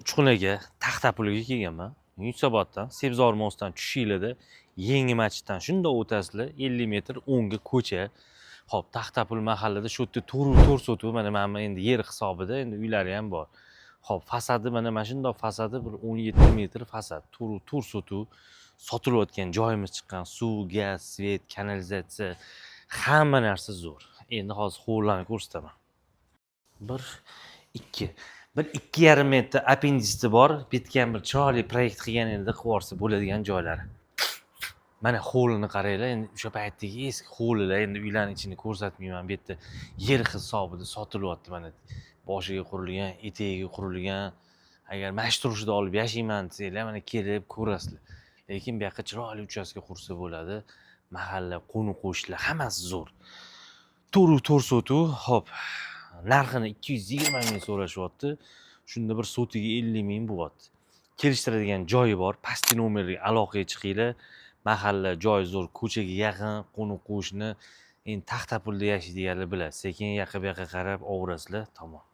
Uchqunaga Taxtapulga kelganman. Yunusoboddan Sebzor mostidan tushinglarda Yangi masjiddan shundoq o'tasizlar 50 metr o'ngga ko'cha. Xo'p, Taxtapul mahallada shu yerda to'rt sotuv, mana endi yer hisobida endi uylari ham bor. Xo'p, fasadi mana shundoq fasadi bir 17 metr fasad, to'rt sotuv sotilayotgan joyimiz chiqqan. Suv, gaz, svet, kanalizatsiya hamma narsa zo'r. Endi hozir hovlilarni ko'rsataman. 1-2,5 metr appendisi bor. Bitgan bir chiroyli proyekt qilgan endi qilib yuborsa bo'ladigan joylari. Mana hovlini qaranglar, endi o'sha paytdagi eski hovlilar, endi uylarning ichini ko'rsatmayman. Bu yerda yer hisobida sotilyapti mana. Boshiga qurilgan, etagiga qurilgan. Agar mana turishida olib yashayman desanglar, mana kelib ko'rasizlar. Lekin bu yoqqa chiroyli uchastka qursa bo'ladi. Mahalla, qo'ni-qo'shnilar hammasi zo'r. To'rt sotuv, hop. Narxini 220 ming so'rashyapti. Shunda bir sotiga 50 ming bo'lyapti. Kelishtiradigan joyi bor. Pastki nomerga aloqaga chiqinglar. Mahalla joy zo'r, ko'chaga yaqin, qo'ni-qo'shni. Endi Taxtapulda yashaydiganlar biladi. Sekin bu yoqqa qarab ovrasizlar, tamom.